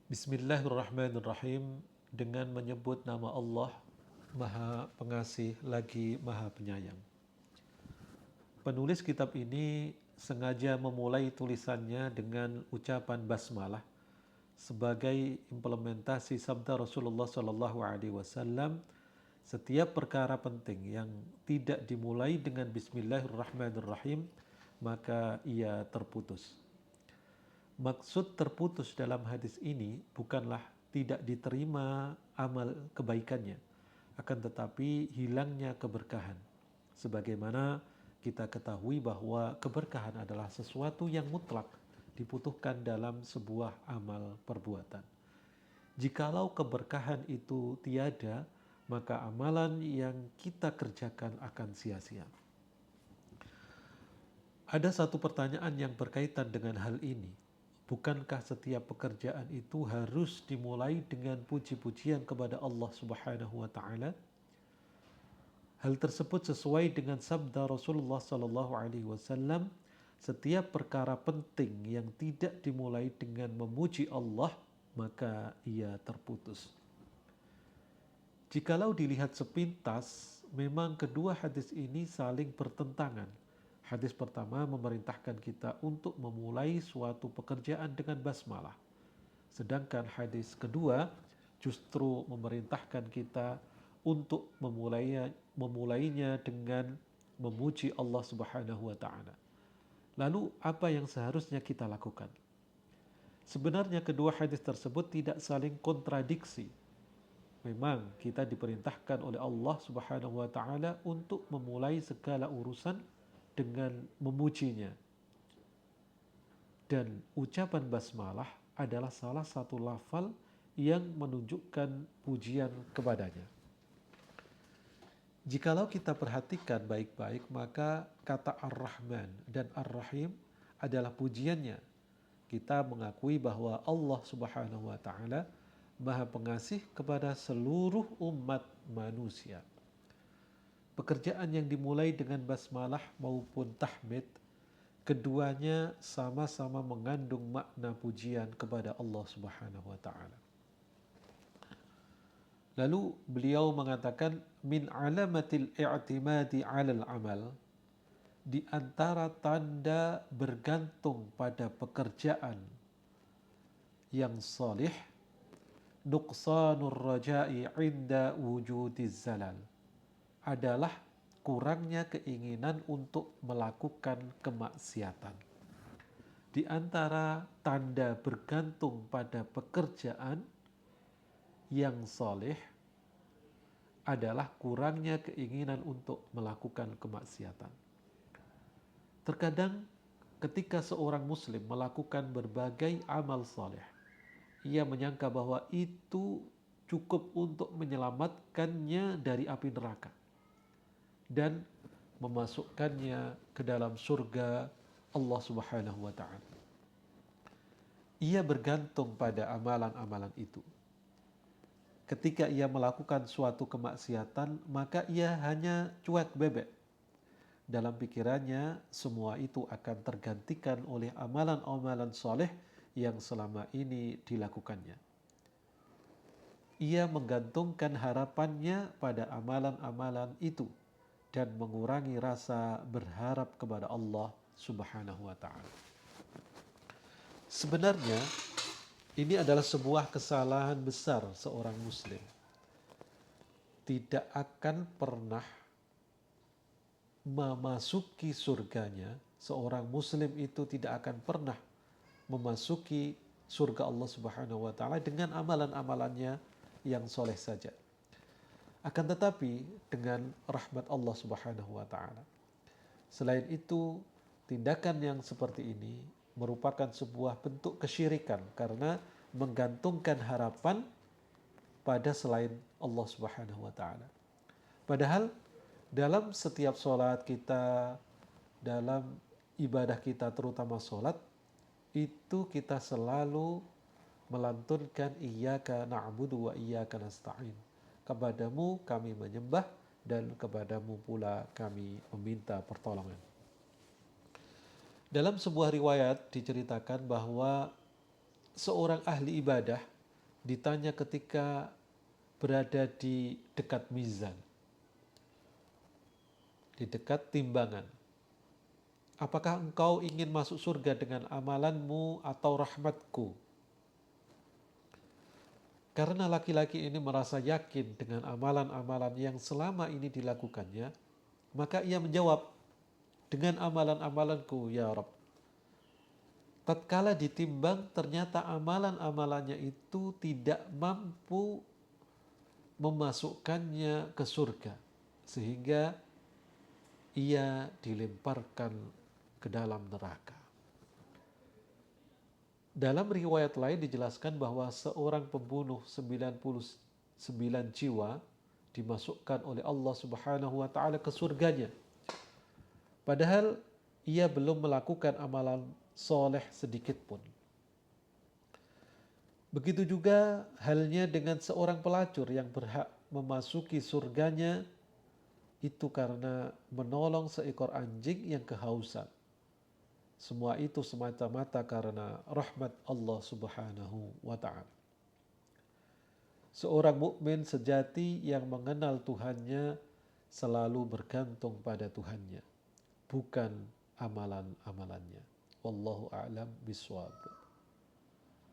Bismillahirrahmanirrahim. Dengan menyebut nama Allah, Maha Pengasih lagi Maha Penyayang. Penulis kitab ini sengaja memulai tulisannya dengan ucapan basmalah sebagai implementasi sabda Rasulullah SAW. Setiap perkara penting yang tidak dimulai dengan Bismillahirrahmanirrahim maka ia terputus. Maksud terputus dalam hadis ini bukanlah tidak diterima amal kebaikannya, akan tetapi hilangnya keberkahan. Sebagaimana kita ketahui bahwa keberkahan adalah sesuatu yang mutlak dibutuhkan dalam sebuah amal perbuatan. Jikalau keberkahan itu tiada, maka amalan yang kita kerjakan akan sia-sia. Ada satu pertanyaan yang berkaitan dengan hal ini. Bukankah setiap pekerjaan itu harus dimulai dengan puji-pujian kepada Allah Subhanahu wa taala? Hal tersebut sesuai dengan sabda Rasulullah sallallahu alaihi wasallam, setiap perkara penting yang tidak dimulai dengan memuji Allah, maka ia terputus. Jikalau dilihat sepintas, memang kedua hadis ini saling bertentangan. Hadis pertama memerintahkan kita untuk memulai suatu pekerjaan dengan basmalah. Sedangkan hadis kedua justru memerintahkan kita untuk memulainya dengan memuji Allah Subhanahu wa taala. Lalu apa yang seharusnya kita lakukan? Sebenarnya kedua hadis tersebut tidak saling kontradiksi. Memang kita diperintahkan oleh Allah Subhanahu wa taala untuk memulai segala urusan dengan memujinya. Dan ucapan basmalah adalah salah satu lafal yang menunjukkan pujian kepadanya. Jikalau kita perhatikan baik-baik, maka kata Ar-Rahman dan Ar-Rahim adalah pujiannya. Kita mengakui bahwa Allah Subhanahu wa taala Maha Pengasih kepada seluruh umat manusia. Pekerjaan yang dimulai dengan basmalah maupun tahmid, keduanya sama-sama mengandung makna pujian kepada Allah Subhanahu wa taala. Lalu beliau mengatakan min alamatil i'timadi 'alal amal, di antara tanda bergantung pada pekerjaan yang salih, nuqsanur raja'i 'inda wujudiz zalal, adalah kurangnya keinginan untuk melakukan kemaksiatan. Di antara tanda bergantung pada pekerjaan yang soleh adalah kurangnya keinginan untuk melakukan kemaksiatan. Terkadang ketika seorang muslim melakukan berbagai amal soleh, ia menyangka bahwa itu cukup untuk menyelamatkannya dari api neraka dan memasukkannya ke dalam surga Allah Subhanahu wa taala. Ia bergantung pada amalan-amalan itu. Ketika ia melakukan suatu kemaksiatan, maka ia hanya cuek bebek. Dalam pikirannya, semua itu akan tergantikan oleh amalan-amalan soleh yang selama ini dilakukannya. Ia menggantungkan harapannya pada amalan-amalan itu dan mengurangi rasa berharap kepada Allah Subhanahu wa taala. Sebenarnya ini adalah sebuah kesalahan besar seorang muslim. Tidak akan pernah memasuki surganya, seorang muslim itu tidak akan pernah memasuki surga Allah Subhanahu wa taala dengan amalan-amalannya yang soleh saja. Akan tetapi dengan rahmat Allah Subhanahu wa taala. Selain itu, tindakan yang seperti ini merupakan sebuah bentuk kesyirikan karena menggantungkan harapan pada selain Allah Subhanahu wa taala. Padahal dalam setiap sholat kita, dalam ibadah kita terutama sholat, itu kita selalu melantunkan iyyaka na'budu wa iyyaka nasta'in. Kepadamu kami menyembah dan kepadamu pula kami meminta pertolongan. Dalam sebuah riwayat diceritakan bahwa seorang ahli ibadah ditanya ketika berada di dekat mizan, di dekat timbangan, apakah engkau ingin masuk surga dengan amalanmu atau rahmatku? Karena laki-laki ini merasa yakin dengan amalan-amalan yang selama ini dilakukannya, maka ia menjawab, dengan amalan-amalanku ya Rabb. Tatkala ditimbang, ternyata amalan-amalannya itu tidak mampu memasukkannya ke surga, sehingga ia dilemparkan ke dalam neraka. Dalam riwayat lain dijelaskan bahwa seorang pembunuh 99 jiwa dimasukkan oleh Allah Subhanahu wa taala ke surganya. Padahal ia belum melakukan amalan soleh sedikit pun. Begitu juga halnya dengan seorang pelacur yang berhak memasuki surganya itu karena menolong seekor anjing yang kehausan. Semua itu semata-mata karena rahmat Allah Subhanahu wa taala. Seorang mukmin sejati yang mengenal Tuhannya selalu bergantung pada Tuhannya, bukan amalan-amalannya. Wallahu a'lam bishawab.